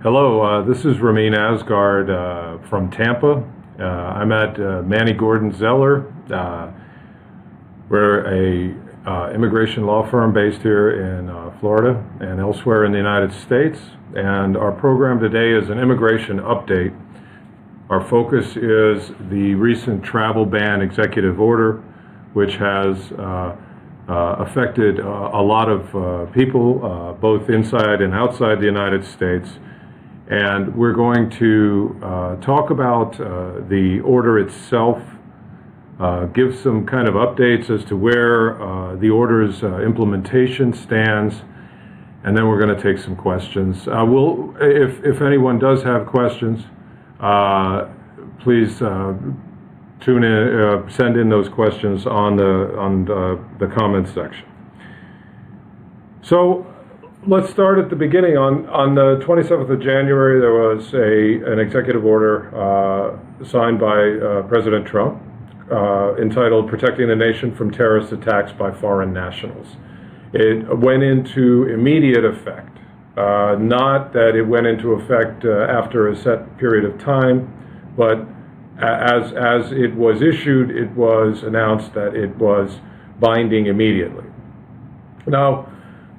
Hello, this is Ramin Asgard from Tampa. I'm at Maney Zeller. We're a immigration law firm based here in Florida and elsewhere in the United States. And our program today is an immigration update. Our focus is the recent travel ban executive order, which has affected a lot of people, both inside and outside the United States. And we're going to talk about the order itself, give some kind of updates as to where the order's implementation stands, and then we're going to take some questions. If anyone does have questions, please tune in, send in those questions on the comments section. So let's start at the beginning. On the 27th of January, there was an executive order signed by President Trump entitled Protecting the Nation from Terrorist Attacks by Foreign Nationals. It went into immediate effect. Not that it went into effect after a set period of time, but as it was issued, it was announced that it was binding immediately. Now,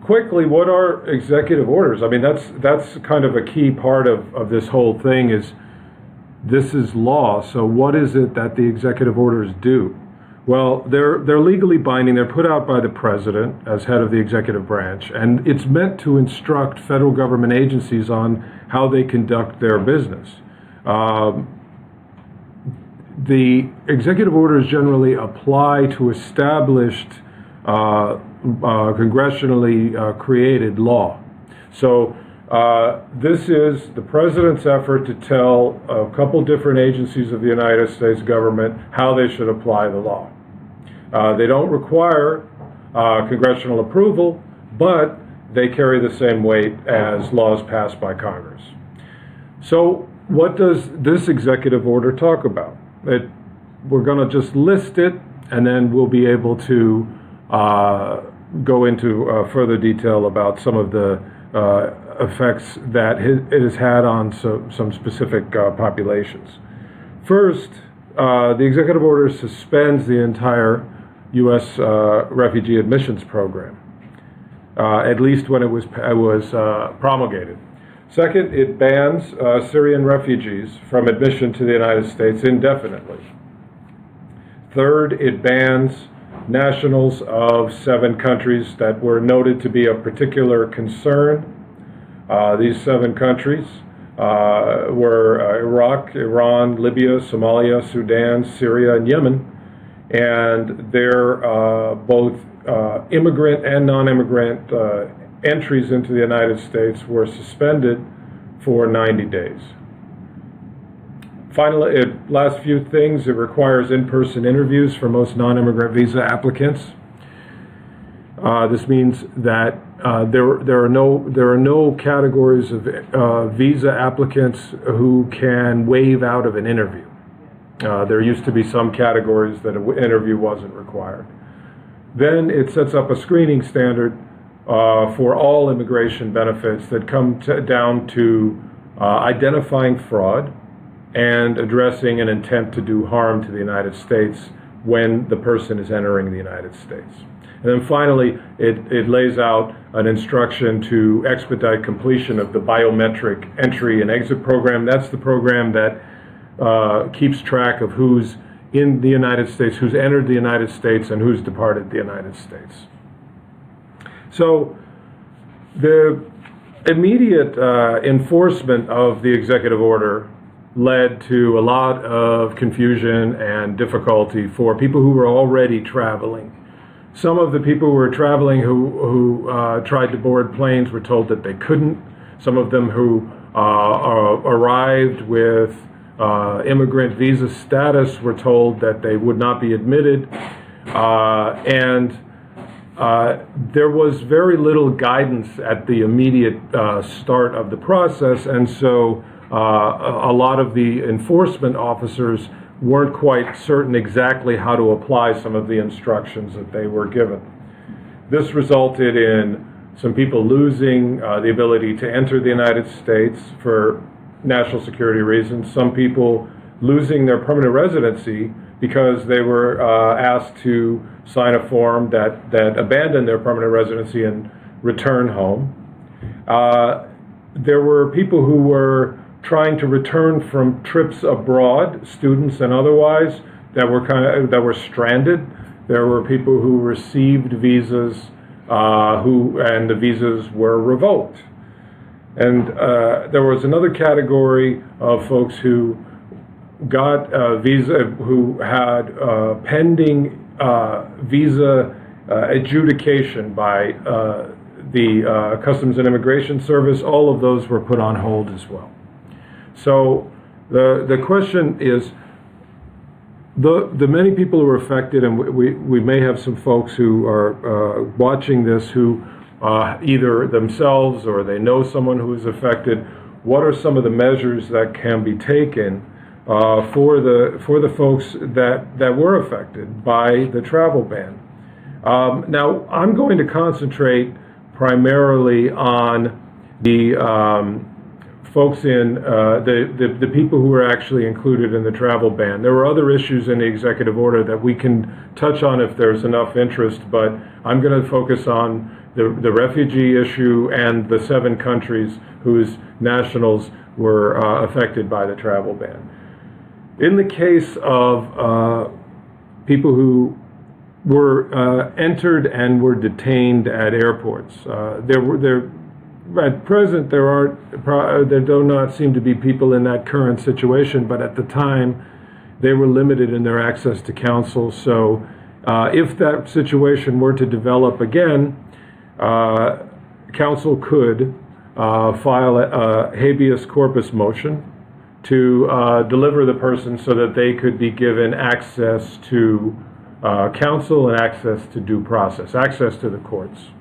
quickly, what are executive orders? I mean, that's kind of a key part of this whole thing. This is law, so what is it that the executive orders do? Well, they're legally binding. They're put out by the president as head of the executive branch, and it's meant to instruct federal government agencies on how they conduct their business. The executive orders generally apply to established congressionally created law. So this is the president's effort to tell a couple different agencies of the United States government how they should apply the law. They don't require congressional approval, but they carry the same weight as laws passed by Congress. So what does this executive order talk about? We're going to just list it, and then we'll be able to go into further detail about some of the effects that it has had on some specific populations. First, the executive order suspends the entire U.S. refugee admissions program, at least when it was promulgated. Second, it bans Syrian refugees from admission to the United States indefinitely. Third, it bans nationals of 7 countries that were noted to be of particular concern. These 7 countries were Iraq, Iran, Libya, Somalia, Sudan, Syria, and Yemen. And they're both immigrant and non-immigrant entries into the United States were suspended for 90 days. Finally, last few things, it requires in-person interviews for most non-immigrant visa applicants. This means that there are no categories of visa applicants who can waive out of an interview. There used to be some categories that an interview wasn't required. Then it sets up a screening standard for all immigration benefits that come down to identifying fraud and addressing an intent to do harm to the United States when the person is entering the United States. And then finally, it lays out an instruction to expedite completion of the biometric entry and exit program. That's the program that keeps track of who's in the United States, who's entered the United States, and who's departed the United States. So the immediate enforcement of the executive order led to a lot of confusion and difficulty for people who were already traveling. Some of the people who were traveling who tried to board planes were told that they couldn't. Some of them who arrived with immigrant visa status were told that they would not be admitted. And there was very little guidance at the immediate start of the process, and so a lot of the enforcement officers weren't quite certain exactly how to apply some of the instructions that they were given. This resulted in some people losing the ability to enter the United States for national security reasons, some people losing their permanent residency because they were asked to sign a form that abandoned their permanent residency and return home. There were people who were trying to return from trips abroad, students and otherwise, that were stranded. There were people who received visas and the visas were revoked. And there was another category of folks who got a visa, who had pending visa adjudication by the Customs and Immigration Service. All of those were put on hold as well. So the question is, the many people who are affected, and we may have some folks who are watching this who either themselves or they know someone who is affected. What are some of the measures that can be taken for the folks that were affected by the travel ban? Now, I'm going to concentrate primarily on the folks in the people who are actually included in the travel ban. There were other issues in the executive order that we can touch on if there's enough interest, but I'm going to focus on the refugee issue and the 7 countries whose nationals were affected by the travel ban. In the case of people who were entered and were detained at airports, at present there do not seem to be people in that current situation, but at the time they were limited in their access to counsel. So if that situation were to develop again, counsel could file a habeas corpus motion to deliver the person so that they could be given access to counsel and access to due process, access to the courts.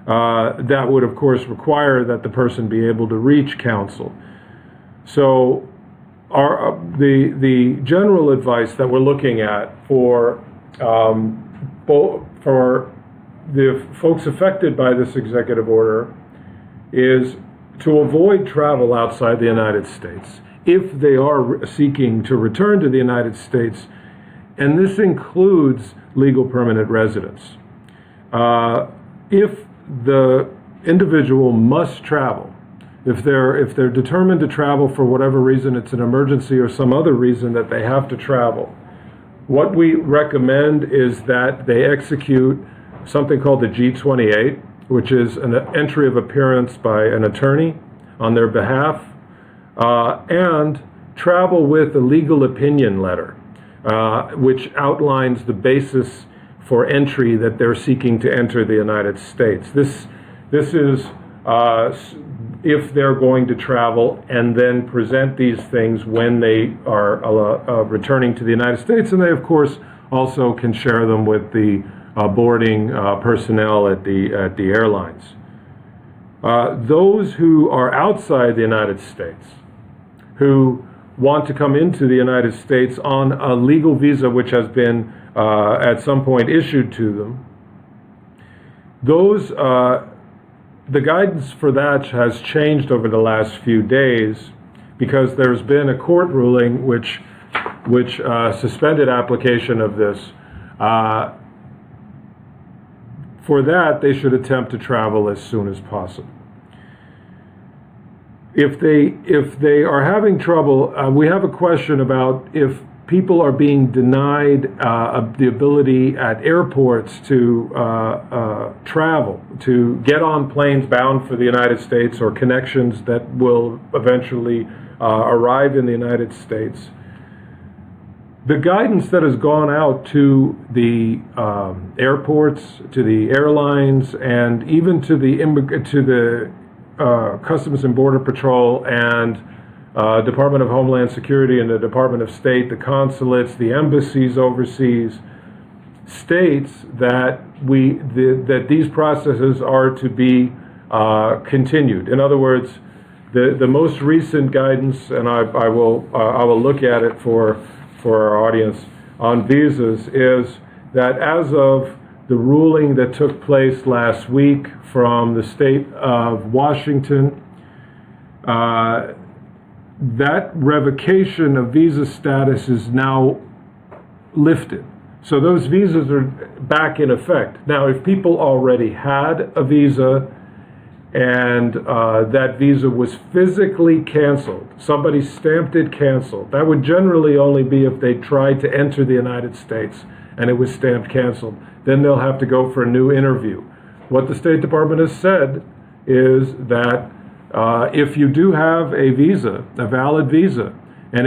That would, of course, require that the person be able to reach counsel. So the general advice that we're looking at for the folks affected by this executive order is to avoid travel outside the United States if they are seeking to return to the United States, and this includes legal permanent residents. If the individual must travel, if they're determined to travel for whatever reason, it's an emergency or some other reason that they have to travel, what we recommend is that they execute something called the G-28, which is an entry of appearance by an attorney on their behalf, and travel with a legal opinion letter, which outlines the basis for entry that they're seeking to enter the United States. This is if they're going to travel, and then present these things when they are returning to the United States, and they of course also can share them with the boarding personnel at the airlines. Those who are outside the United States, who want to come into the United States on a legal visa which has been at some point issued to them, those the guidance for that has changed over the last few days because there's been a court ruling which suspended application of this. For that, they should attempt to travel as soon as possible. If they are having trouble, we have a question about if people are being denied the ability at airports to travel, to get on planes bound for the United States or connections that will eventually arrive in the United States. The guidance that has gone out to the airports, to the airlines, and even to the Customs and Border Patrol and Department of Homeland Security and the Department of State, the consulates, the embassies overseas, states that that these processes are to be continued. In other words, the most recent guidance, and I will look at it for our audience on visas, is that as of the ruling that took place last week from the state of Washington. That revocation of visa status is now lifted. So those visas are back in effect. Now, if people already had a visa and that visa was physically canceled, somebody stamped it canceled, that would generally only be if they tried to enter the United States and it was stamped canceled. Then they'll have to go for a new interview. What the State Department has said is that if you do have a visa, a valid visa, and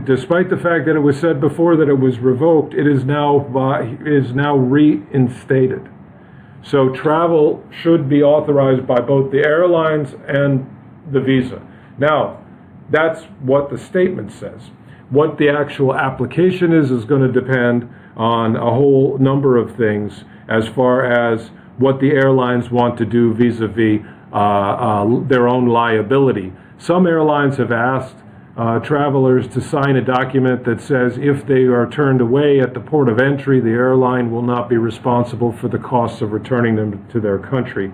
despite the fact that it was said before that it was revoked, it is now reinstated. So travel should be authorized by both the airlines and the visa. Now, that's what the statement says. What the actual application is going to depend on a whole number of things as far as what the airlines want to do vis-a-vis their own liability. Some airlines have asked travelers to sign a document that says if they are turned away at the port of entry, the airline will not be responsible for the costs of returning them to their country.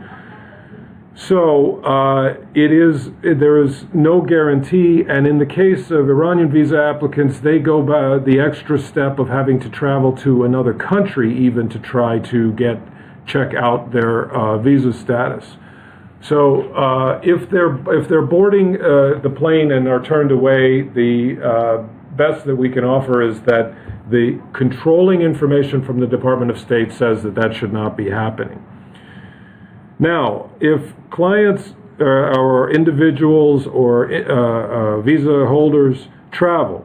So there is no guarantee, and in the case of Iranian visa applicants, they go by the extra step of having to travel to another country even to try to check out their visa status. So if they're boarding the plane and are turned away, the best that we can offer is that the controlling information from the Department of State says that should not be happening. Now, if clients or individuals or visa holders travel,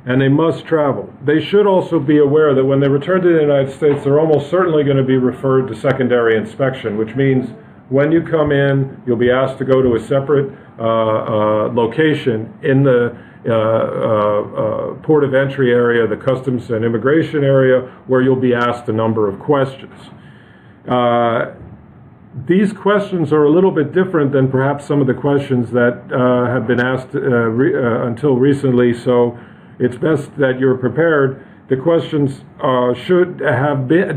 and they must travel, they should also be aware that when they return to the United States, they're almost certainly going to be referred to secondary inspection, which means when you come in, you'll be asked to go to a separate location in the port of entry area, the customs and immigration area, where you'll be asked a number of questions. These questions are a little bit different than perhaps some of the questions that have been asked until recently, so it's best that you're prepared. The questions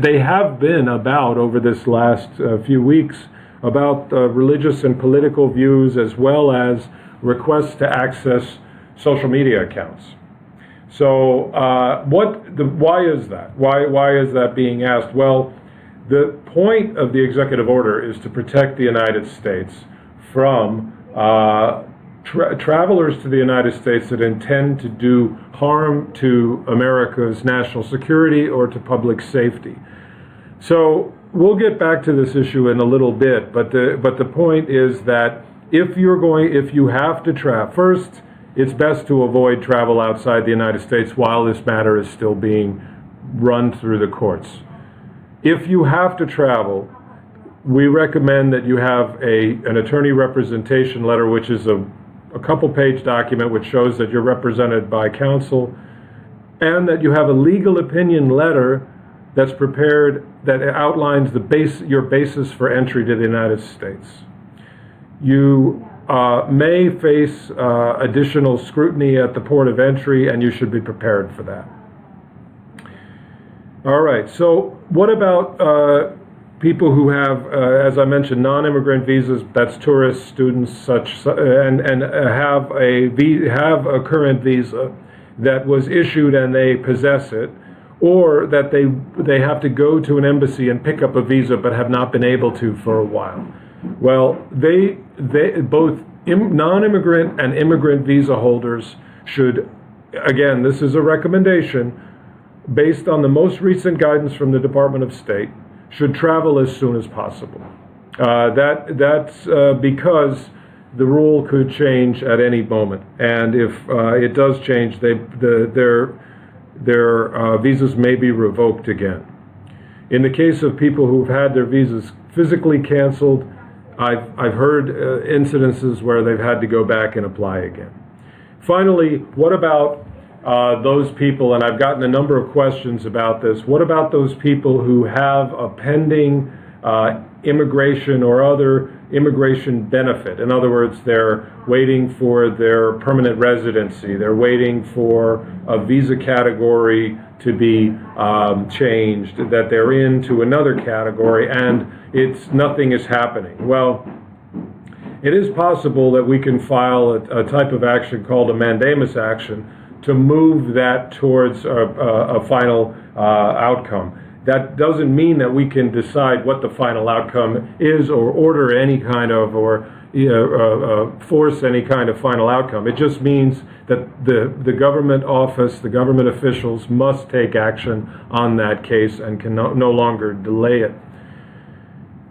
they have been about over this last few weeks about religious and political views, as well as requests to access social media accounts. So why is that? Why is that being asked? Well, the point of the executive order is to protect the United States from travelers to the United States that intend to do harm to America's national security or to public safety. So we'll get back to this issue in a little bit, but the point is that if you have to travel, first, it's best to avoid travel outside the United States while this matter is still being run through the courts. If you have to travel, we recommend that you have an attorney representation letter, which is a couple-page document which shows that you're represented by counsel, and that you have a legal opinion letter that's prepared that outlines your basis for entry to the United States. You may face additional scrutiny at the port of entry, and you should be prepared for that. All right, so what about people who have, as I mentioned, non-immigrant visas? That's tourists, students, and have a current visa that was issued and they possess it, or that they have to go to an embassy and pick up a visa but have not been able to for a while. Well, they both non-immigrant and immigrant visa holders should, again, this is a recommendation based on the most recent guidance from the Department of State, should travel as soon as possible. That's because the rule could change at any moment, and if it does change, their visas may be revoked again. In the case of people who've had their visas physically canceled, I've heard incidences where they've had to go back and apply again. Finally, what about those people, and I've gotten a number of questions about this, what about those people who have a pending immigration or other immigration benefit. In other words, they're waiting for their permanent residency. They're waiting for a visa category to be changed, that they're into another category, and nothing is happening. Well, it is possible that we can file a type of action called a mandamus action to move that towards a final outcome. That doesn't mean that we can decide what the final outcome is or order any kind of, or force any kind of final outcome. It just means that the government office, the government officials must take action on that case and can no longer delay it.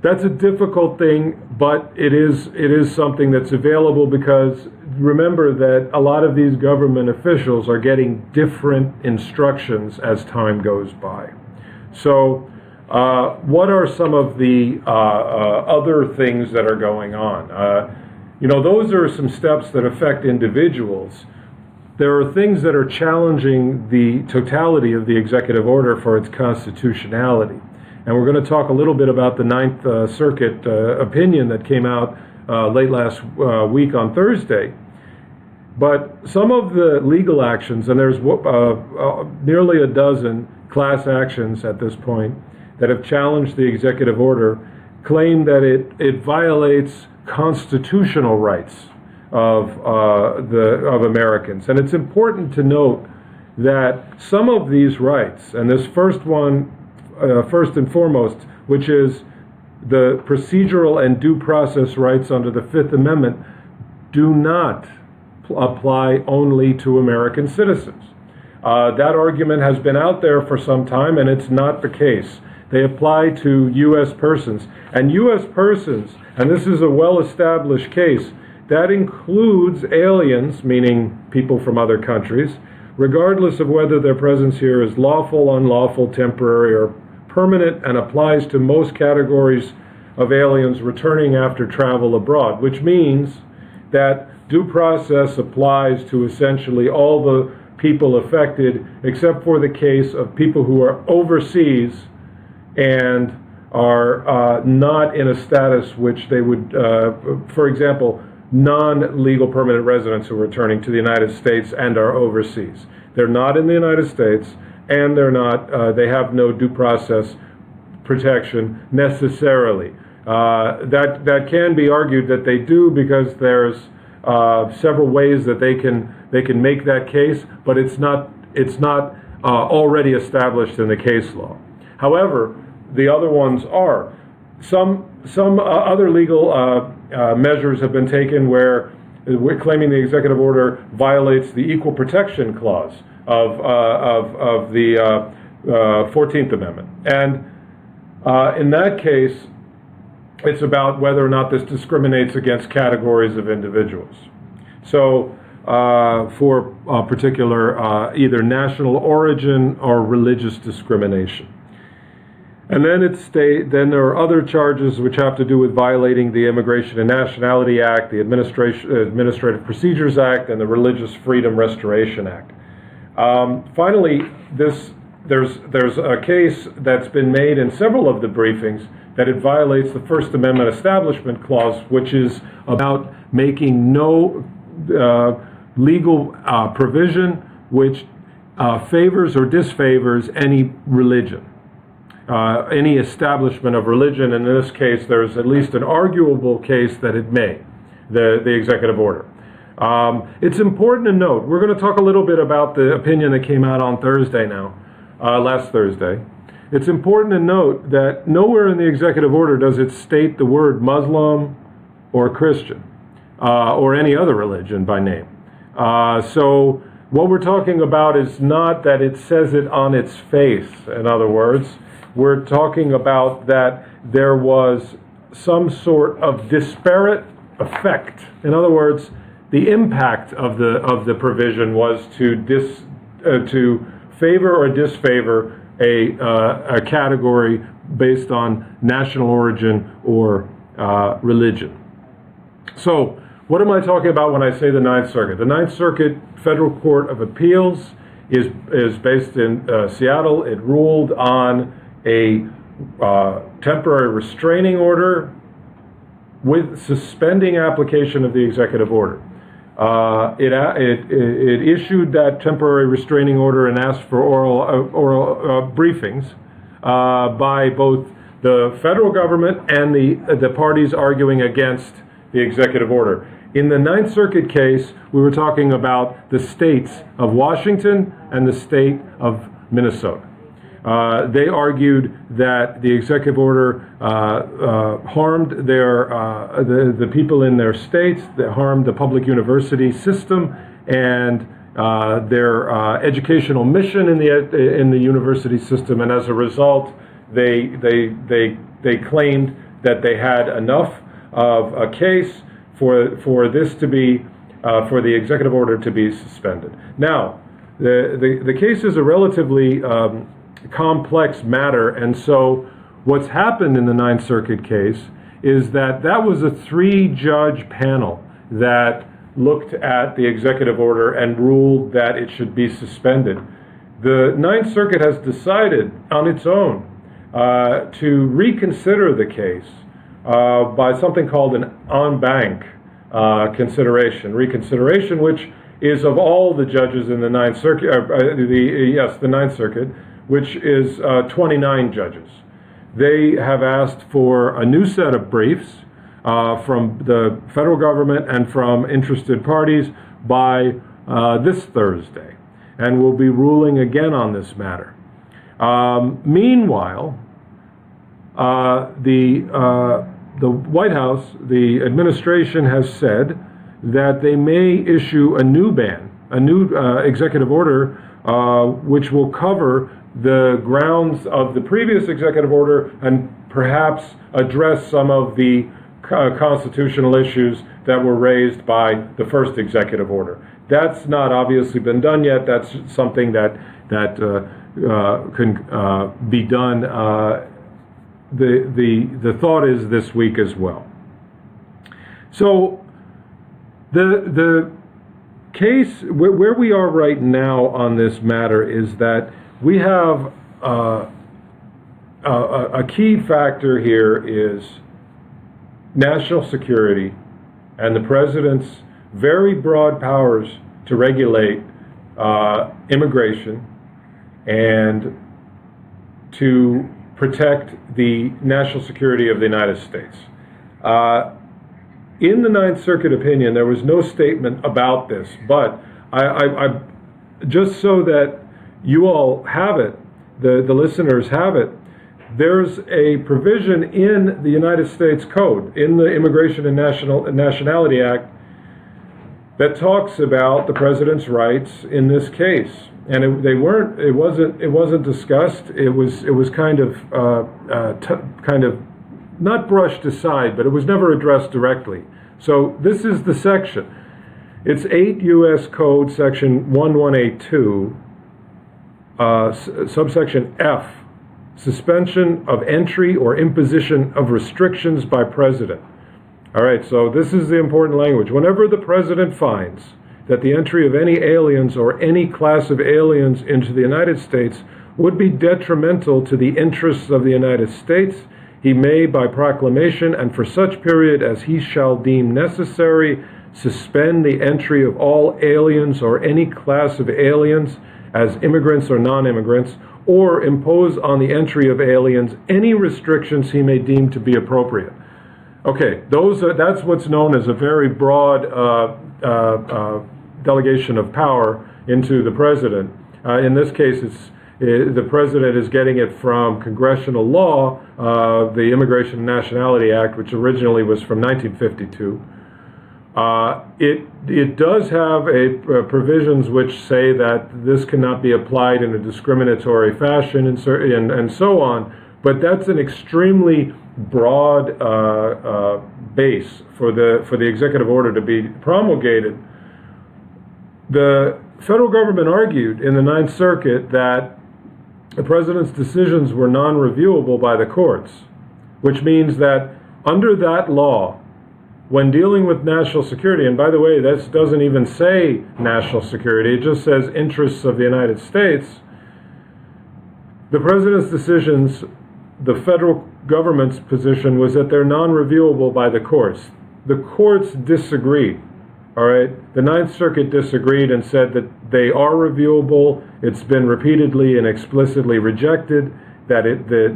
That's a difficult thing, but it is something that's available, because remember that a lot of these government officials are getting different instructions as time goes by. So what are some of the other things that are going on? Those are some steps that affect individuals. There are things that are challenging the totality of the executive order for its constitutionality. And we're going to talk a little bit about the Ninth Circuit opinion that came out late last week on Thursday. But some of the legal actions, and there's nearly a dozen class actions at this point that have challenged the executive order, claim that it violates constitutional rights of Americans. And it's important to note that some of these rights, and this first one, first and foremost, which is the procedural and due process rights under the Fifth Amendment, do not apply only to American citizens. That argument has been out there for some time, and it's not the case. They apply to U.S. persons. And U.S. persons, and this is a well-established case, that includes aliens, meaning people from other countries, regardless of whether their presence here is lawful, unlawful, temporary, or permanent, and applies to most categories of aliens returning after travel abroad, which means that due process applies to essentially all the people affected, except for the case of people who are overseas and are not in a status which they would, for example, non-legal permanent residents who are returning to the United States and are overseas. They're not in the United States, and they have no due process protection necessarily. That can be argued that they do, because there's several ways that they can make that case, but it's not already established in the case law. However, the other ones are. Some other legal measures have been taken where we're claiming the executive order violates the Equal Protection Clause of the 14th Amendment. And in that case, it's about whether or not this discriminates against categories of individuals. So for particular either national origin or religious discrimination. And then then there are other charges which have to do with violating the Immigration and Nationality Act, the Administrative Procedures Act, and the Religious Freedom Restoration Act. Finally, there's a case that's been made in several of the briefings that it violates the First Amendment Establishment Clause, which is about making no legal provision which favors or disfavors any religion. Any establishment of religion. In this case, there's at least an arguable case that it may, the executive order. It's important to note, we're going to talk a little bit about the opinion that came out on Thursday now, last Thursday. It's important to note that nowhere in the executive order does it state the word Muslim or Christian or any other religion by name. So what we're talking about is not that it says it on its face, in other words. We're talking about that there was some sort of disparate effect. In other words, the impact of the provision was to favor or disfavor a category based on national origin or religion. So, what am I talking about when I say the Ninth Circuit? The Ninth Circuit Federal Court of Appeals is based in Seattle. It ruled on a temporary restraining order with suspending application of the executive order. It issued that temporary restraining order and asked for oral briefings by both the federal government and the parties arguing against the executive order. In the Ninth Circuit case, we were talking about the states of Washington and the state of Minnesota. They argued that the executive order harmed the people in their states, that harmed the public university system and their educational mission in the university system, and as a result, they claimed that they had enough of a case for this to be for the executive order to be suspended. Now, the case is a relatively complex matter, and so what's happened in the Ninth Circuit case is that was a 3-judge panel that looked at the executive order and ruled that it should be suspended. The Ninth Circuit has decided on its own to reconsider the case by something called an en banc reconsideration, which is of all the judges in the Ninth Circuit, the Ninth Circuit, which is 29 judges. They have asked for a new set of briefs from the federal government and from interested parties by this Thursday, and will be ruling again on this matter. Meanwhile, the White House, the administration has said that they may issue a new ban, a new executive order, which will cover the grounds of the previous executive order and perhaps address some of the constitutional issues that were raised by the first executive order. That's not obviously been done yet. That's something that can be done. The thought is this week as well. So the case where we are right now on this matter is that we have a key factor here is national security and the president's very broad powers to regulate immigration and to protect the national security of the United States. In the Ninth Circuit opinion, there was no statement about this, but I just so that you all have it, the listeners have it, there's a provision in the United States Code, in the Immigration and Nationality Act, that talks about the president's rights in this case. And it wasn't discussed. It was kind of not brushed aside, but it was never addressed directly. So this is the section. It's 8 U.S. Code section 1182, subsection F, suspension of entry or imposition of restrictions by president. All right, so this is the important language. Whenever the president finds that the entry of any aliens or any class of aliens into the United States would be detrimental to the interests of the United States, he may, by proclamation and for such period as he shall deem necessary, suspend the entry of all aliens or any class of aliens as immigrants or non-immigrants, or impose on the entry of aliens any restrictions he may deem to be appropriate. Okay, that's what's known as a very broad delegation of power into the president. In this case, the president is getting it from congressional law, the Immigration and Nationality Act, which originally was from 1952. It does have provisions which say that this cannot be applied in a discriminatory fashion and so on, but that's an extremely broad base for the executive order to be promulgated. The federal government argued in the Ninth Circuit that the president's decisions were non-reviewable by the courts, which means that under that law, when dealing with national security, and by the way, this doesn't even say national security, it just says interests of the United States, the president's decisions the federal government's position was that they're non-reviewable by the courts. The courts disagreed. All right, the Ninth Circuit disagreed and said that they are reviewable. It's been repeatedly and explicitly rejected that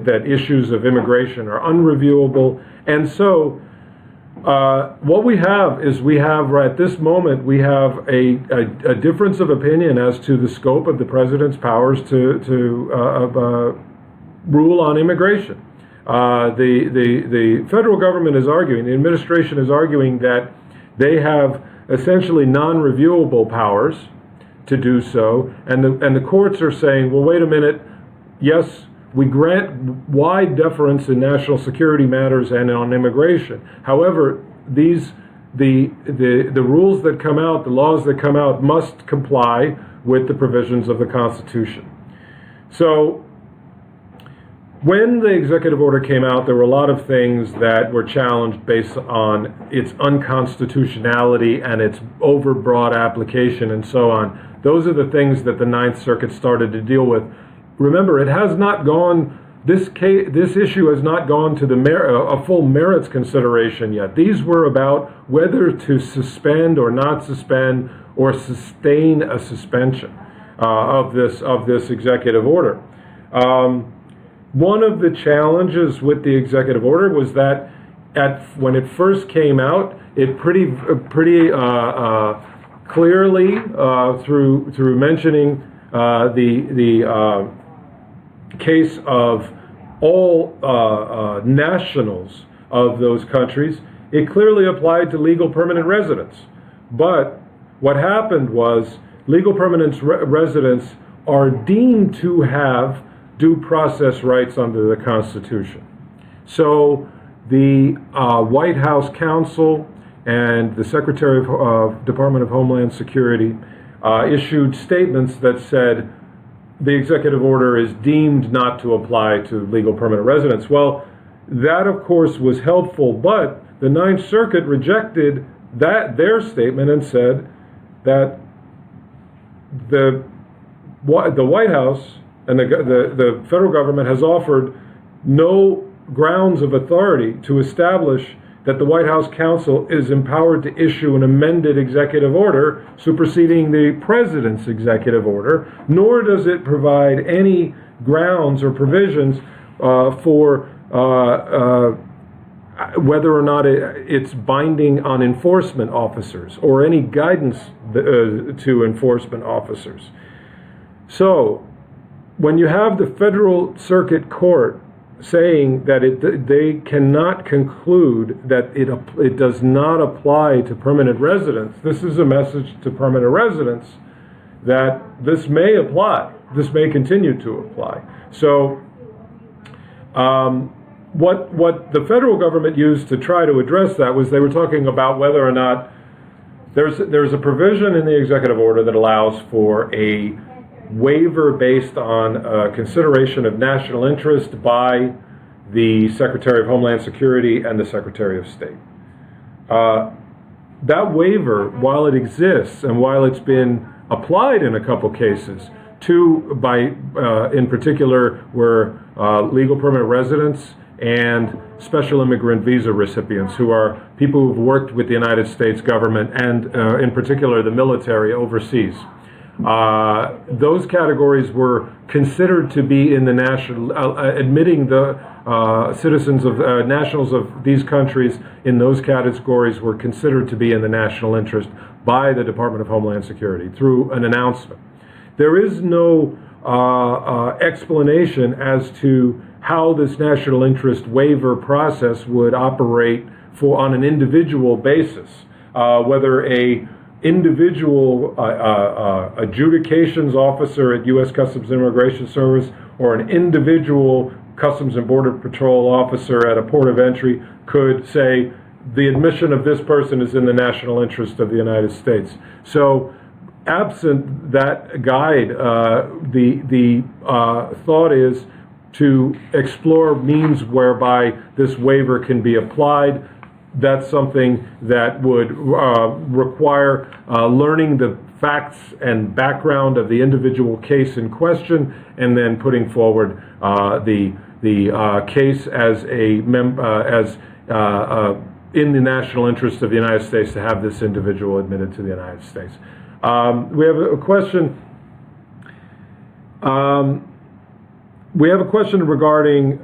that issues of immigration are unreviewable. And so what we have is right at this moment, we have a difference of opinion as to the scope of the president's powers to rule on immigration. The federal government is arguing, the administration is arguing that they have essentially non-reviewable powers to do so, and the courts are saying, well, wait a minute, yes, we grant wide deference in national security matters and on immigration. However, the rules that come out, the laws that come out, must comply with the provisions of the Constitution. So when the executive order came out, there were a lot of things that were challenged based on its unconstitutionality and its overbroad application and so on. Those are the things that the Ninth Circuit started to deal with. Remember, it has not gone, this issue has not gone to a full merits consideration yet. These were about whether to suspend or not suspend or sustain a suspension of this executive order. One of the challenges with the executive order was that when it first came out, it pretty clearly through mentioning the case of all nationals of those countries, it clearly applied to legal permanent residents. But what happened was legal permanent residents are deemed to have due process rights under the Constitution. So the White House counsel and the Secretary of Department of Homeland Security issued statements that said the executive order is deemed not to apply to legal permanent residents. Well, that of course was helpful, but the Ninth Circuit rejected their statement and said that the White House and the federal government has offered no grounds of authority to establish that the White House counsel is empowered to issue an amended executive order superseding the president's executive order, nor does it provide any grounds or provisions for whether or not it's binding on enforcement officers or any guidance to enforcement officers. So when you have the Federal Circuit Court saying that they cannot conclude that it does not apply to permanent residents, this is a message to permanent residents that this may apply, this may continue to apply. So what the federal government used to try to address that was they were talking about whether or not there's a provision in the executive order that allows for a waiver based on consideration of national interest by the Secretary of Homeland Security and the Secretary of State. That waiver, while it exists and while it's been applied in a couple cases in particular were legal permanent residents and special immigrant visa recipients, who are people who've worked with the United States government and in particular the military overseas. Those categories were considered to be in the national, admitting the citizens of nationals of these countries in those categories were considered to be in the national interest by the Department of Homeland Security through an announcement. There is no explanation as to how this national interest waiver process would operate on an individual basis, whether a individual adjudications officer at U.S. Customs and Immigration Service or an individual Customs and Border Patrol officer at a port of entry could say the admission of this person is in the national interest of the United States. So absent that guide, the thought is to explore means whereby this waiver can be applied. That's something that would require learning the facts and background of the individual case in question, and then putting forward the case as in the national interest of the United States to have this individual admitted to the United States. We have a question. We have a question regarding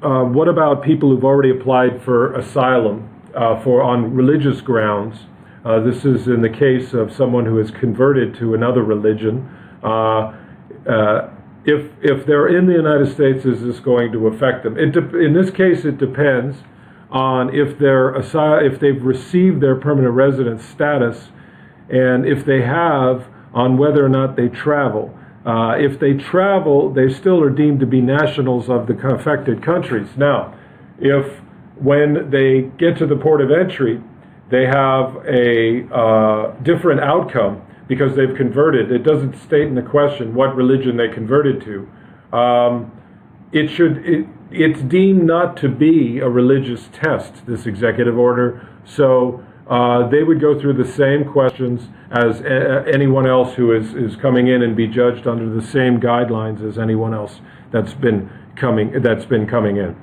what about people who've already applied for asylum on religious grounds. This is in the case of someone who is converted to another religion. If they're in the United States, is this going to affect them? In this case, it depends on if they've received their permanent residence status, and if they have, on whether or not they travel. If they travel, they still are deemed to be nationals of the affected countries. Now, if when they get to the port of entry, they have a different outcome because they've converted, it doesn't state in the question what religion they converted to. It's deemed not to be a religious test, this executive order, so they would go through the same questions as anyone else who is coming in and be judged under the same guidelines as anyone else that's been coming in.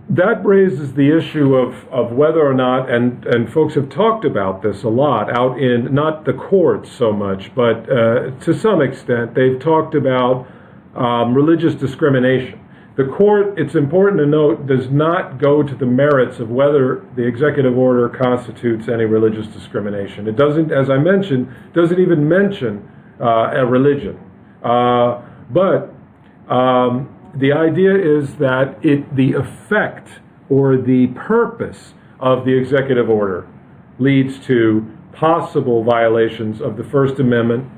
That raises the issue of whether or not, and folks have talked about this a lot out in, not the courts so much, but to some extent, they've talked about religious discrimination. The court, it's important to note, does not go to the merits of whether the executive order constitutes any religious discrimination. It doesn't, as I mentioned, doesn't even mention a religion. But the idea is that the effect or the purpose of the executive order leads to possible violations of the First Amendment,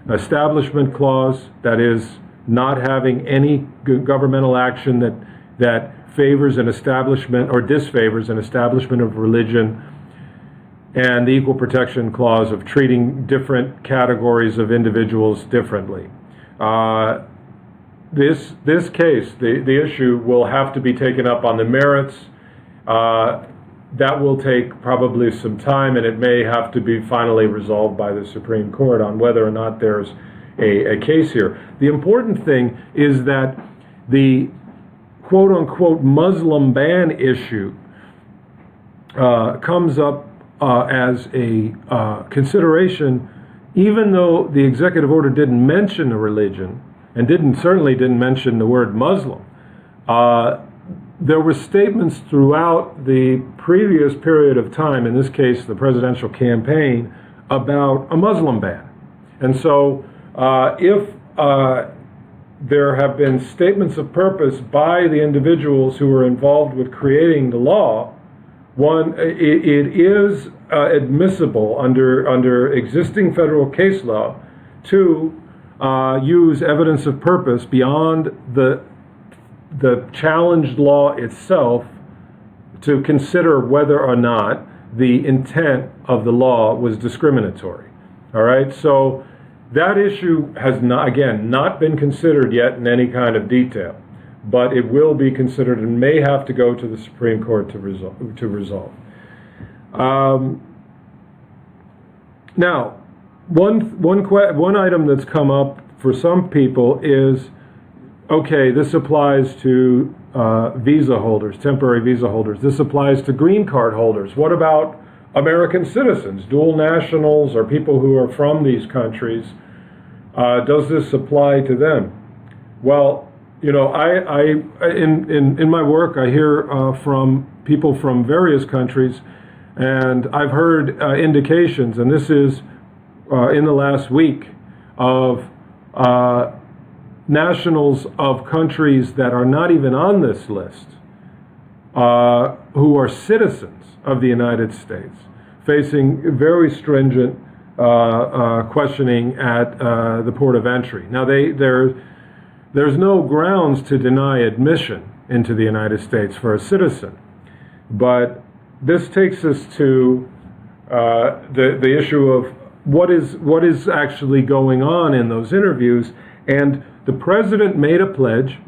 Establishment Clause, that is, not having any governmental action that favors an establishment or disfavors an establishment of religion, and the Equal Protection Clause of treating different categories of individuals differently. This case, the issue will have to be taken up on the merits. That will take probably some time, and it may have to be finally resolved by the Supreme Court on whether or not there's a case here. The important thing is that the quote-unquote Muslim ban issue comes up as a consideration, even though the executive order didn't mention a religion and certainly didn't mention the word Muslim. There were statements throughout the previous period of time, in this case the presidential campaign, about a Muslim ban. And so if there have been statements of purpose by the individuals who were involved with creating the law, it is admissible under existing federal case law to use evidence of purpose beyond the challenged law itself to consider whether or not the intent of the law was discriminatory. All right, so that issue has not been considered yet in any kind of detail, but it will be considered and may have to go to the Supreme Court to resolve. Now, one item that's come up for some people is, okay, this applies to visa holders, temporary visa holders. This applies to green card holders. What about American citizens, dual nationals, or people who are from these countries? Does this apply to them? Well, you know, in my work, I hear from people from various countries, and I've heard indications, and this is in the last week, of nationals of countries that are not even on this list, who are citizens of the United States, facing very stringent questioning at the port of entry. Now, there's no grounds to deny admission into the United States for a citizen, but this takes us to the issue of what is actually going on in those interviews. And the president made a pledge.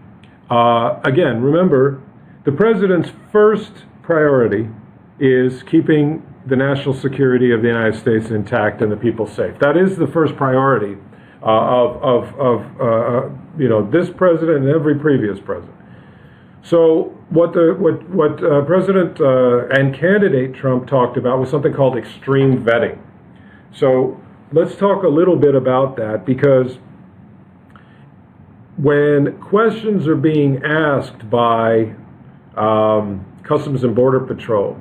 Again, remember, the president's first priority is keeping the national security of the United States intact and the people safe. That is the first priority. this president and every previous president. So what President and candidate Trump talked about was something called extreme vetting. So let's talk a little bit about that, because when questions are being asked by Customs and Border Patrol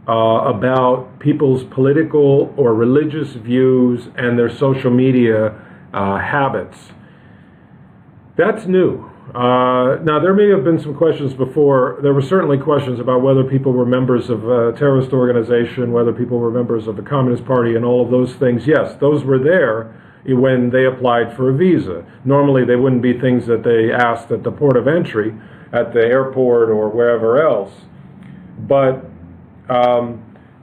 about people's political or religious views and their social media habits, that's new. Now, there may have been some questions before. There were certainly questions about whether people were members of a terrorist organization, whether people were members of the Communist Party, and all of those things. Yes, those were there when they applied for a visa. Normally, they wouldn't be things that they asked at the port of entry, at the airport, or wherever else. But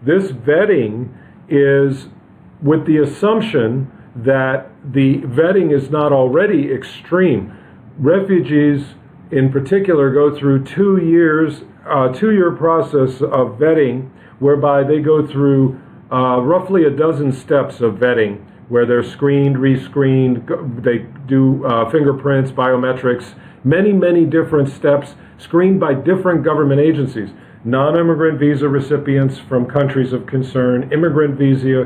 this vetting is with the assumption that the vetting is not already extreme. Refugees, in particular, go through 2 years, two-year process of vetting, whereby they go through roughly a dozen steps of vetting, where they're screened, rescreened, they do fingerprints, biometrics, many different steps, screened by different government agencies. Non-immigrant visa recipients from countries of concern, immigrant visa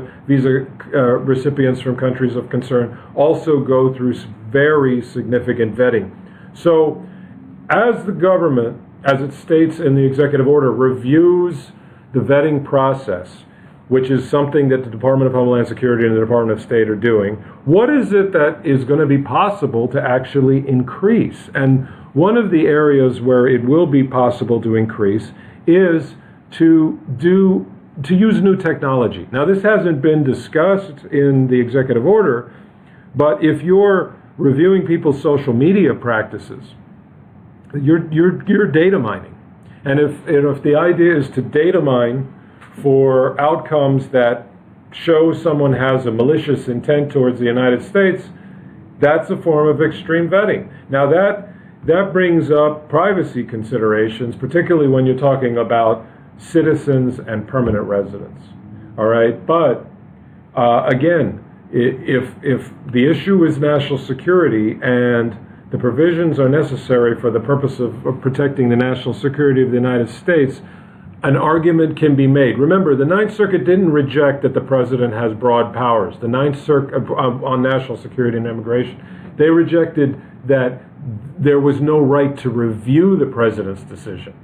recipients from countries of concern also go through very significant vetting. So as the government, as it states in the executive order, reviews the vetting process, which is something that the Department of Homeland Security and the Department of State are doing, what is it that is going to be possible to actually increase? And one of the areas where it will be possible to increase is to use new technology. Now, this hasn't been discussed in the executive order, but if you're reviewing people's social media practices, you're data mining. And if the idea is to data mine for outcomes that show someone has a malicious intent towards the United States, that's a form of extreme vetting. Now that brings up privacy considerations, particularly when you're talking about citizens and permanent residents. All right, but again, if the issue is national security and the provisions are necessary for the purpose of protecting the national security of the United States, an argument can be made. Remember, the Ninth Circuit didn't reject that the president has broad powers. The Ninth Circuit on national security and immigration, they rejected that there was no right to review the president's decision.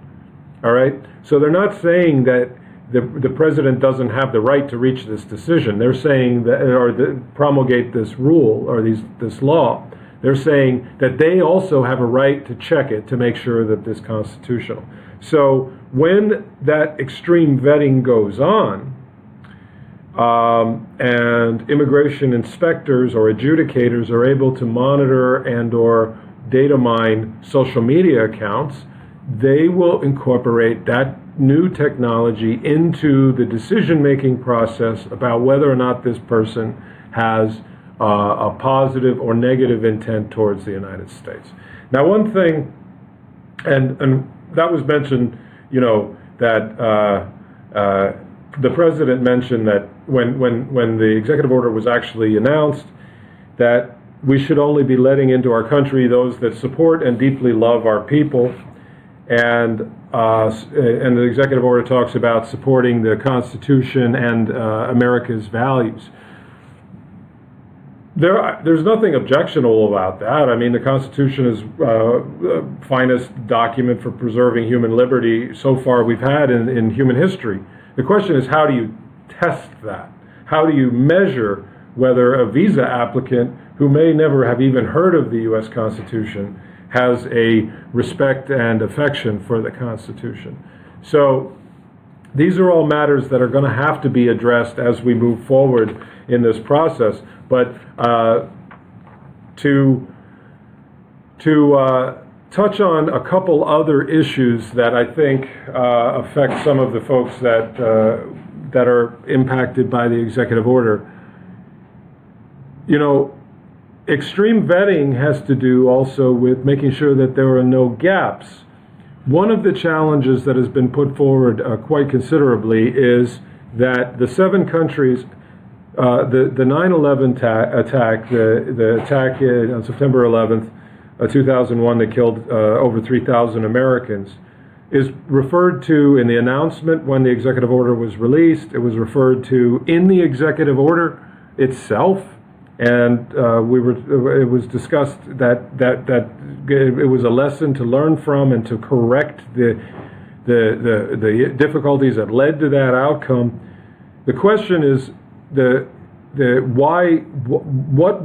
All right? So they're not saying that the president doesn't have the right to reach this decision. They're saying that, or promulgate this rule or this law. They're saying that they also have a right to check it to make sure that it's constitutional. So when that extreme vetting goes on, and immigration inspectors or adjudicators are able to monitor and or data mine social media accounts, they will incorporate that new technology into the decision-making process about whether or not this person has a positive or negative intent towards the United States. Now, one thing, and that was mentioned, that the president mentioned that when the executive order was actually announced, that we should only be letting into our country those that support and deeply love our people. And the executive order talks about supporting the Constitution and America's values. There's nothing objectionable about that. I mean, the Constitution is the finest document for preserving human liberty so far we've had in human history. The question is, how do you test that? How do you measure whether a visa applicant who may never have even heard of the U.S. Constitution has a respect and affection for the Constitution? So these are all matters that are going to have to be addressed as we move forward in this process. But to touch on a couple other issues that I think affect some of the folks that are impacted by the executive order. Extreme vetting has to do also with making sure that there are no gaps. One of the challenges that has been put forward quite considerably is that the 7 countries the 9/11 attack, the attack on September 11th, 2001 that killed over 3,000 Americans, is referred to in the announcement when the executive order was released. It was referred to in the executive order itself, and it was discussed that it was a lesson to learn from and to correct the difficulties that led to that outcome. The question is what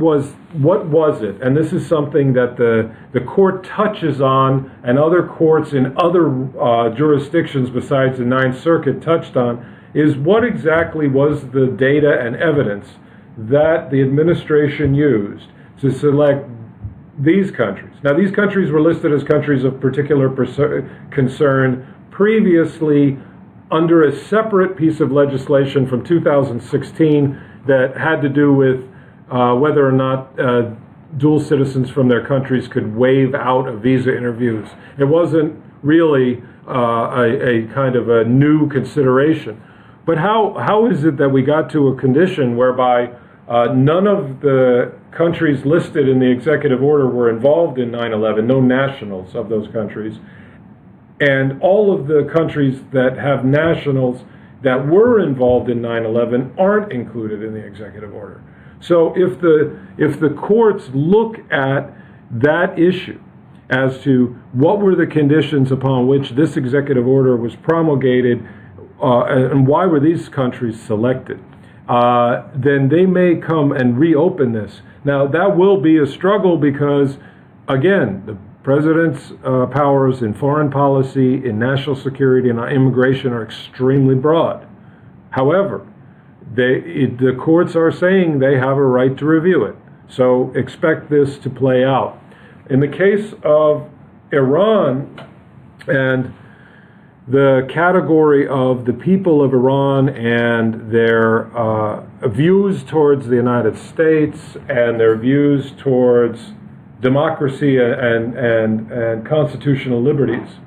was it? And this is something that the court touches on, and other courts in other jurisdictions besides the Ninth Circuit touched on, is what exactly was the data and evidence that the administration used to select these countries. Now, these countries were listed as countries of particular concern previously under a separate piece of legislation from 2016 that had to do with whether or not dual citizens from their countries could waive out of visa interviews. It wasn't really a kind of a new consideration. But how is it that we got to a condition whereby none of the countries listed in the executive order were involved in 9/11, no nationals of those countries, and all of the countries that have nationals that were involved in 9/11 aren't included in the executive order? So if the courts look at that issue as to what were the conditions upon which this executive order was promulgated and why were these countries selected, then they may come and reopen this. Now, that will be a struggle because, again, the president's powers in foreign policy, in national security, and immigration are extremely broad. However, the courts are saying they have a right to review it. So expect this to play out. In the case of Iran and the category of the people of Iran and their views towards the United States and their views towards democracy and constitutional liberties,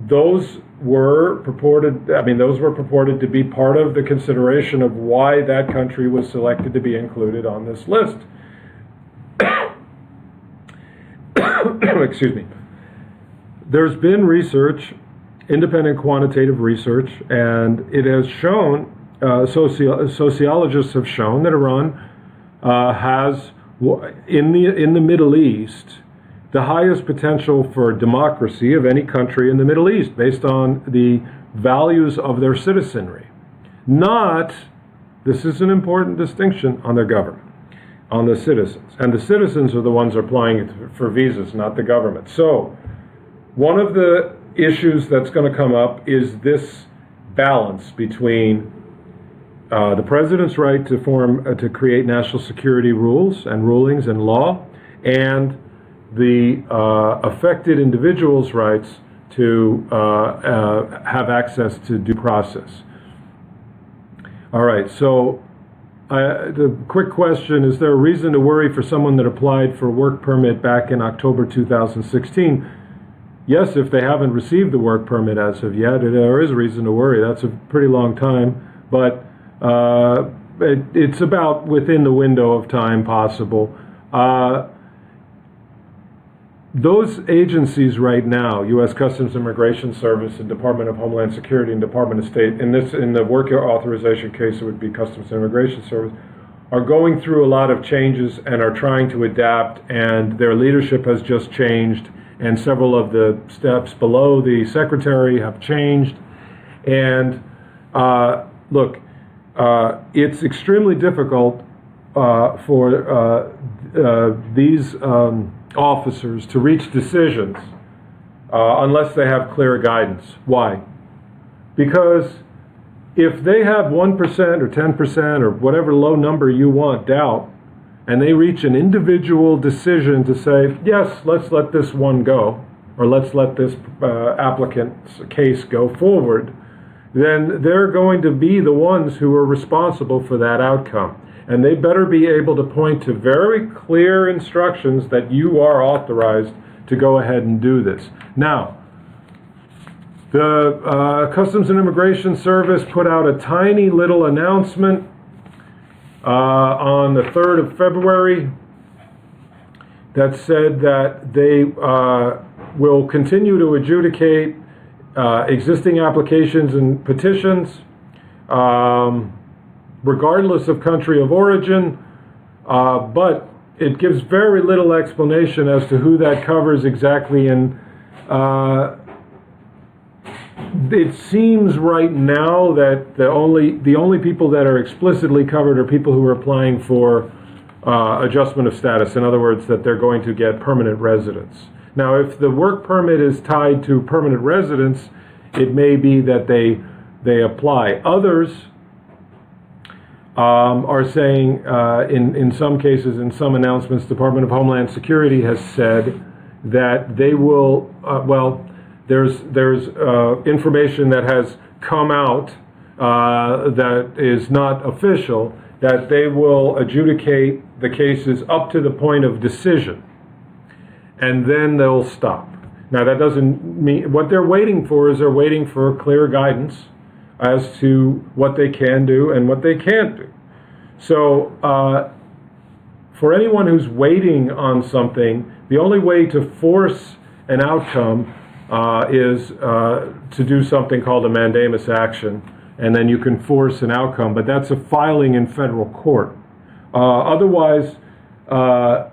those were purported to be part of the consideration of why that country was selected to be included on this list. Excuse me. There's been research, independent quantitative research, and it has shown, sociologists have shown that Iran has, in the Middle East, the highest potential for democracy of any country in the Middle East based on the values of their citizenry. This is an important distinction, on their government, on the citizens. And the citizens are the ones applying for visas, not the government. So one of the issues that's going to come up is this balance between the president's right to create national security rules and rulings and law, and the affected individual's rights to have access to due process. All right, so the quick question, is there a reason to worry for someone that applied for a work permit back in October 2016? Yes, if they haven't received the work permit as of yet, there is a reason to worry. That's a pretty long time, but it's about within the window of time possible. Those agencies right now, U.S. Customs and Immigration Service and Department of Homeland Security and Department of State, in the work authorization case it would be Customs and Immigration Service, are going through a lot of changes and are trying to adapt, and their leadership has just changed, and several of the steps below the secretary have changed. And look, it's extremely difficult for these officers to reach decisions unless they have clear guidance. Why? Because if they have 1% or 10% or whatever low number you want doubt, and they reach an individual decision to say, yes, let's let this one go, or let's let this applicant's case go forward, then they're going to be the ones who are responsible for that outcome. And they better be able to point to very clear instructions that you are authorized to go ahead and do this. Now, The Customs and Immigration Service put out a tiny little announcement on the 3rd of February that said that they will continue to adjudicate existing applications and petitions regardless of country of origin, but it gives very little explanation as to who that covers exactly, and it seems right now that the only people that are explicitly covered are people who are applying for adjustment of status. In other words, that they're going to get permanent residence. Now, if the work permit is tied to permanent residence, it may be that they apply. Others are saying, in some cases, in some announcements, Department of Homeland Security has said that they will, there's information that has come out that is not official, that they will adjudicate the cases up to the point of decision, and then they'll stop. Now, that doesn't mean, what they're waiting for is they're waiting for clear guidance as to what they can do and what they can't do. So, for anyone who's waiting on something, the only way to force an outcome is to do something called a mandamus action, and then you can force an outcome, but that's a filing in federal court. Otherwise, a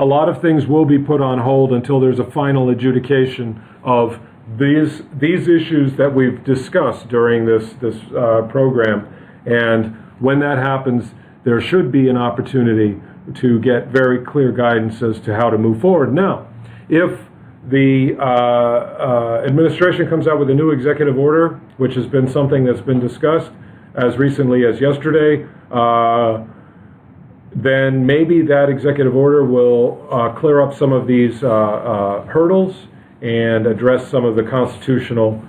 lot of things will be put on hold until there's a final adjudication of these issues that we've discussed during this program. And when that happens, there should be an opportunity to get very clear guidance as to how to move forward. Now, if the administration comes out with a new executive order, which has been something that's been discussed as recently as yesterday, then maybe that executive order will clear up some of these hurdles and address some of the constitutional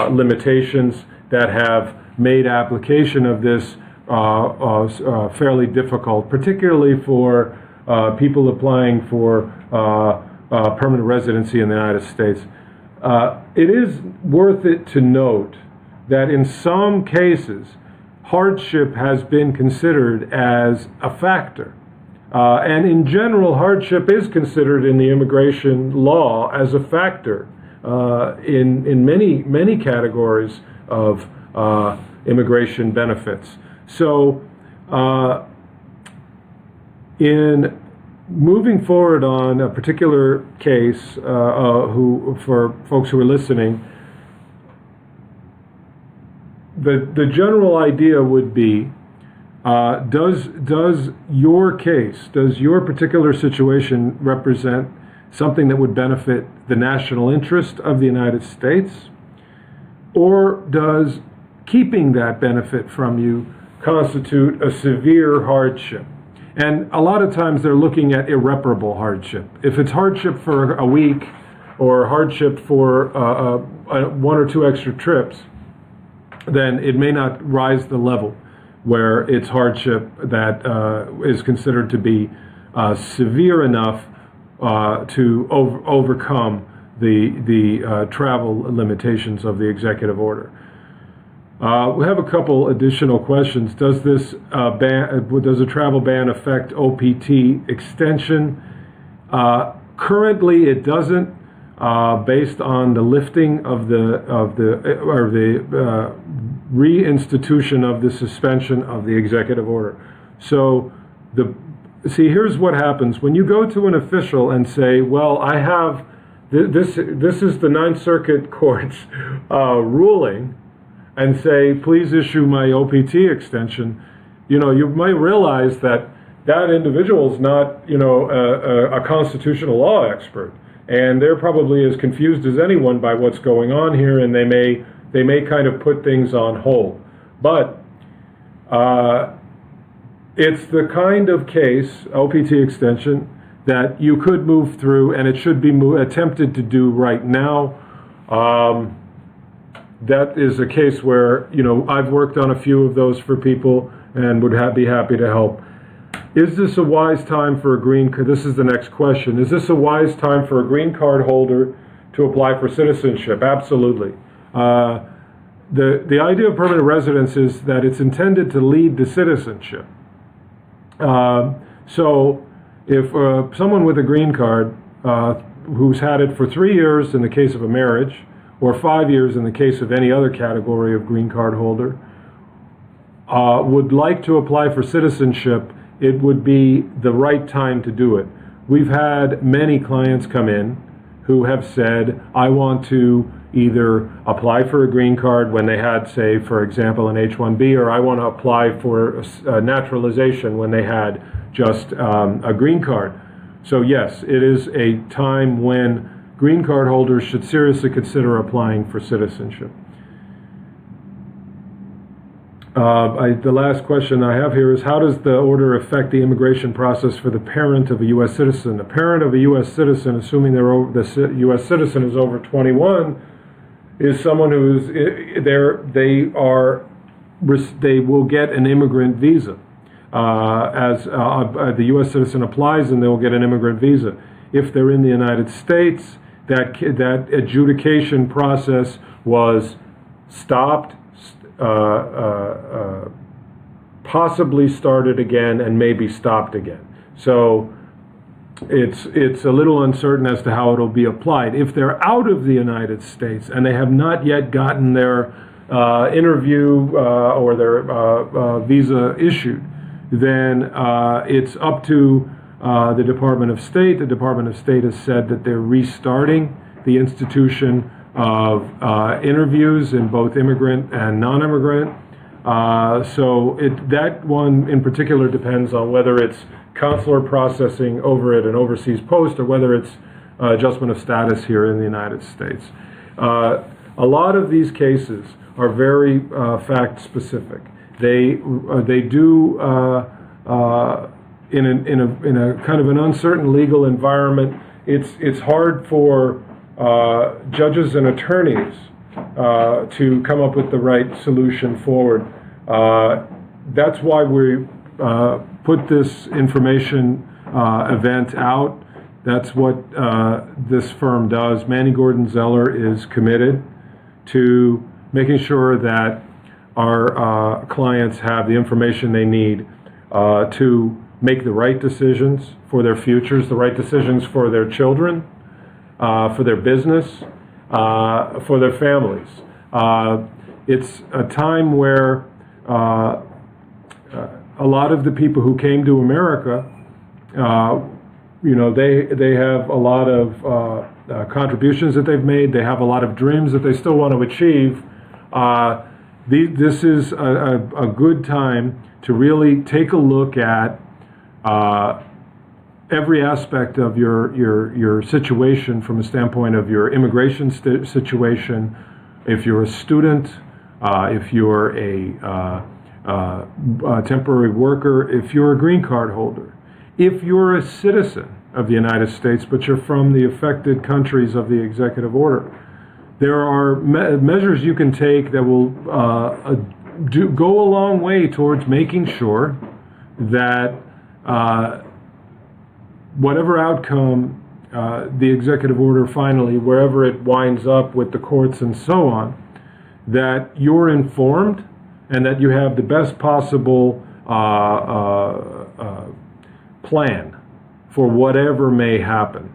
limitations that have made application of this fairly difficult, particularly for people applying for permanent residency in the United States. It is worth it to note that in some cases, hardship has been considered as a factor. And in general, hardship is considered in the immigration law as a factor in many categories of immigration benefits. So in moving forward on a particular case, for folks who are listening, the general idea would be, does your case, does your particular situation represent something that would benefit the national interest of the United States? Or does keeping that benefit from you constitute a severe hardship? And a lot of times they're looking at irreparable hardship. If it's hardship for a week or hardship for one or two extra trips, then it may not rise the level where it's hardship that is considered to be severe enough to overcome the travel limitations of the executive order. We have a couple additional questions. Does this does a travel ban affect OPT extension? Currently, it doesn't. Based on the lifting of the reinstitution of the suspension of the executive order. So here's what happens when you go to an official and say, well, I have this is the Ninth Circuit Court's ruling, and say, please issue my OPT extension. You might realize that individual is not a constitutional law expert. And they're probably as confused as anyone by what's going on here, and they may kind of put things on hold. But it's the kind of case, OPT extension, that you could move through, and it should be attempted to do right now. That is a case where, I've worked on a few of those for people and would be happy to help. Is this a wise time for a green card? This is the next question. Is this a wise time for a green card holder to apply for citizenship? Absolutely. The idea of permanent residence is that it's intended to lead to citizenship. So if someone with a green card who's had it for 3 years in the case of a marriage, or 5 years in the case of any other category of green card holder, would like to apply for citizenship, it would be the right time to do it. We've had many clients come in who have said, I want to either apply for a green card when they had, say, for example, an H-1B, or I want to apply for naturalization when they had just a green card. So yes, it is a time when green card holders should seriously consider applying for citizenship. The last question I have here is, how does the order affect the immigration process for the parent of a U.S. citizen? The parent of a U.S. citizen, assuming the U.S. citizen is over 21, is someone who's they will get an immigrant visa. As the U.S. citizen applies, and they will get an immigrant visa. If they're in the United States, that adjudication process was stopped, possibly started again, and maybe stopped again. So it's a little uncertain as to how it'll be applied. If they're out of the United States and they have not yet gotten their interview or their visa issued, then it's up to the Department of State. The Department of State has said that they're restarting the institution of interviews in both immigrant and non-immigrant. So that one in particular depends on whether it's consular processing over at an overseas post or whether it's adjustment of status here in the United States. A lot of these cases are very fact specific. They do in a kind of an uncertain legal environment. It's hard for judges and attorneys to come up with the right solution forward. That's why we put this information event out. That's what this firm does. Maney, Gordon, Zeller is committed to making sure that our clients have the information they need to make the right decisions for their futures, the right decisions for their children, for their business, for their families. It's a time where a lot of the people who came to America, they have a lot of contributions that they've made. They have a lot of dreams that they still want to achieve. This is a good time to really take a look at every aspect of your situation from a standpoint of your immigration situation. If you're a student, if you're a temporary worker, if you're a green card holder, if you're a citizen of the United States, but you're from the affected countries of the executive order, there are measures you can take that will go a long way towards making sure that whatever outcome the executive order finally, wherever it winds up with the courts and so on, that you're informed and that you have the best possible plan for whatever may happen.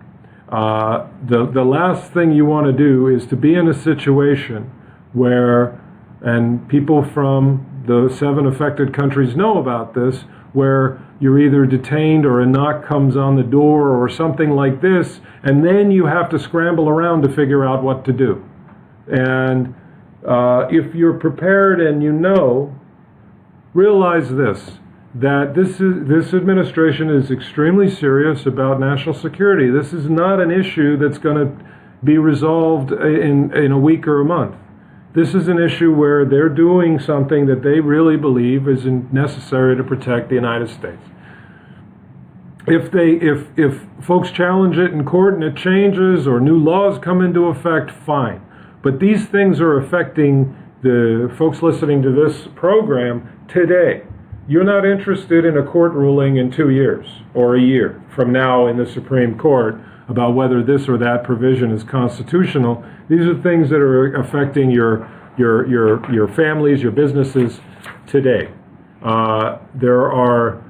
The last thing you want to do is to be in a situation where, and people from the 7 affected countries know about this, where you're either detained or a knock comes on the door or something like this, and then you have to scramble around to figure out what to do. And if you're prepared and realize this, that this administration is extremely serious about national security. This is not an issue that's going to be resolved in a week or a month. This is an issue where they're doing something that they really believe is necessary to protect the United States. If folks challenge it in court and it changes or new laws come into effect, fine. But these things are affecting the folks listening to this program today. You're not interested in a court ruling in 2 years or a year from now in the Supreme Court about whether this or that provision is constitutional. These are things that are affecting your families, your businesses today. There are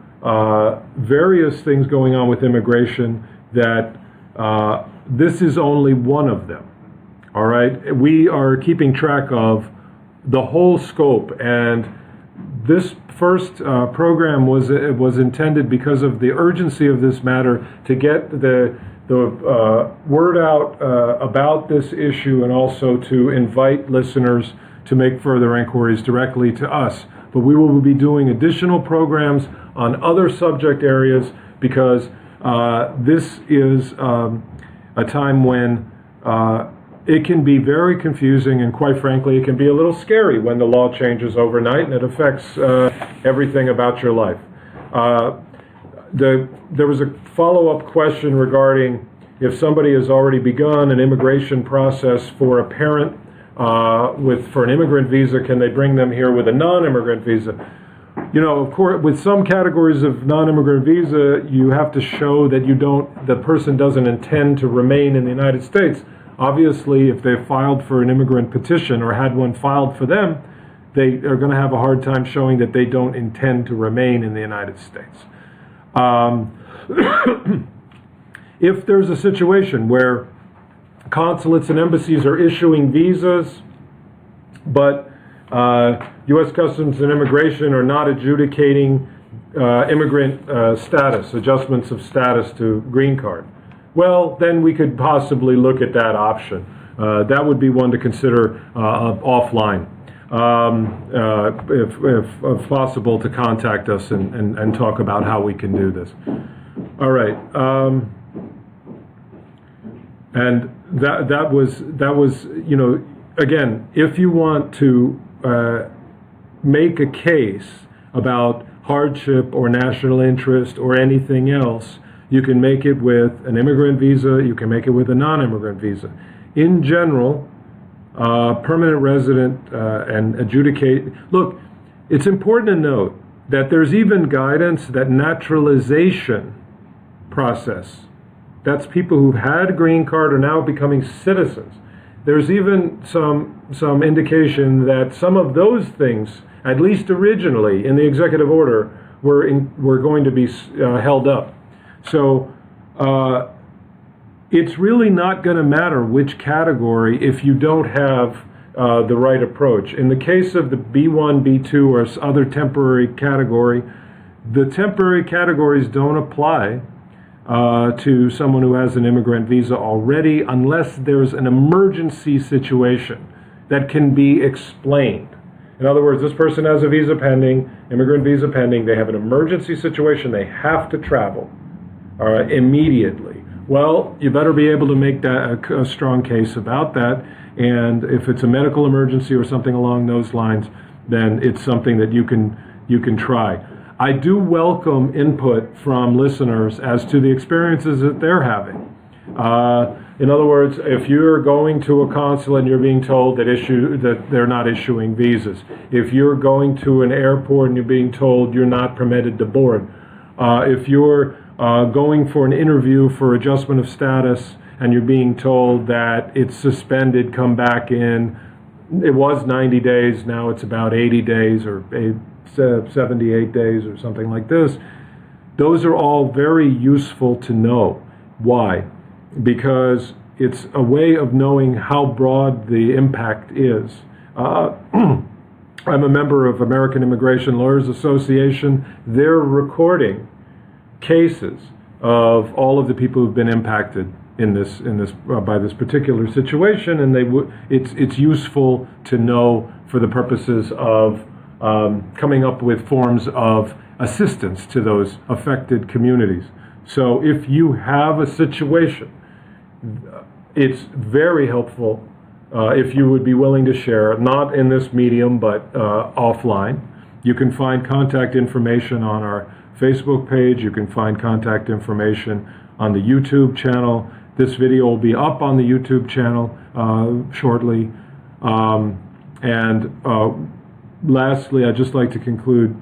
various things going on with immigration that this is only one of them. All right, we are keeping track of the whole scope, and this first program was intended because of the urgency of this matter to get the word out about this issue, and also to invite listeners to make further inquiries directly to us. But we will be doing additional programs on other subject areas, because this is a time when it can be very confusing, and quite frankly, it can be a little scary when the law changes overnight and it affects everything about your life. There was a follow-up question regarding if somebody has already begun an immigration process for a parent for an immigrant visa, can they bring them here with a non-immigrant visa? You know, of course, with some categories of non-immigrant visa, you have to show that the person doesn't intend to remain in the United States. Obviously, if they've filed for an immigrant petition or had one filed for them, they are going to have a hard time showing that they don't intend to remain in the United States. If there's a situation where consulates and embassies are issuing visas, but U.S. Customs and Immigration are not adjudicating immigrant status, adjustments of status to green card, well, then we could possibly look at that option. That would be one to consider offline, if possible, to contact us and talk about how we can do this. All right, and that was you know, again, if you want to make a case about hardship or national interest or anything else, you can make it with an immigrant visa, you can make it with a non-immigrant visa. In general, permanent resident and adjudicate. Look, it's important to note that there's even guidance that naturalization process, that's people who've had a green card are now becoming citizens. There's even some indication that some of those things, at least originally in the executive order, were going to be held up. So it's really not going to matter which category if you don't have the right approach. In the case of the B1, B2, or other temporary category, the temporary categories don't apply to someone who has an immigrant visa already, unless there's an emergency situation that can be explained. In other words, this person has a visa pending, immigrant visa pending, they have an emergency situation, they have to travel immediately. Well, you better be able to make that a strong case about that, and if it's a medical emergency or something along those lines, then it's something that you can try. I do welcome input from listeners as to the experiences that they're having. In other words, if you're going to a consulate and you're being told that they're not issuing visas, if you're going to an airport and you're being told you're not permitted to board, if you're going for an interview for adjustment of status and you're being told that it's suspended, come back in, it was 90 days, now it's about 80 days or 78 days or something like this. Those are all very useful to know. Why? Because it's a way of knowing how broad the impact is. I'm a member of American Immigration Lawyers Association. They're recording cases of all of the people who've been impacted in this by this particular situation, and it's useful to know for the purposes of coming up with forms of assistance to those affected communities. So if you have a situation, it's very helpful if you would be willing to share, not in this medium, but offline. You can find contact information on our Facebook page. You can find contact information on the YouTube channel. This video will be up on the YouTube channel shortly. Lastly, I'd just like to conclude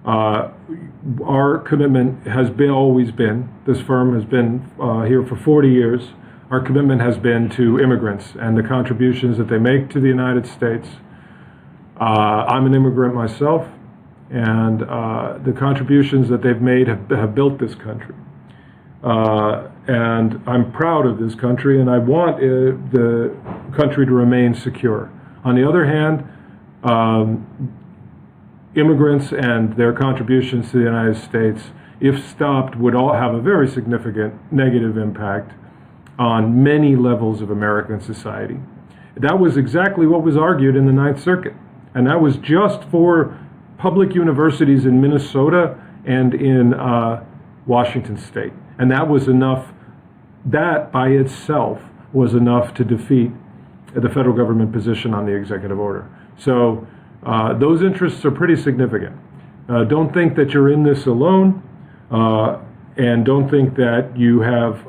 Our commitment has always been, this firm has been here for 40 years, our commitment has been to immigrants and the contributions that they make to the United States. I'm an immigrant myself, and the contributions that they've made have built this country. And I'm proud of this country, and I want the country to remain secure. On the other hand, immigrants and their contributions to the United States, if stopped, would all have a very significant negative impact on many levels of American society. That was exactly what was argued in the Ninth Circuit, and that was just for public universities in Minnesota and in Washington State. And that was enough, that by itself was enough to defeat the federal government position on the executive order. So those interests are pretty significant. Don't think that you're in this alone, and don't think that you have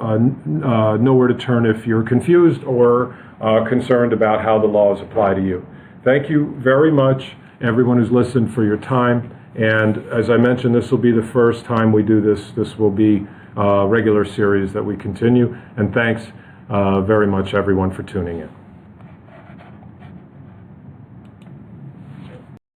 nowhere to turn if you're confused or concerned about how the laws apply to you. Thank you very much, everyone who's listened, for your time. And as I mentioned, this will be the first time we do this. This will be a regular series that we continue. And thanks very much, everyone, for tuning in.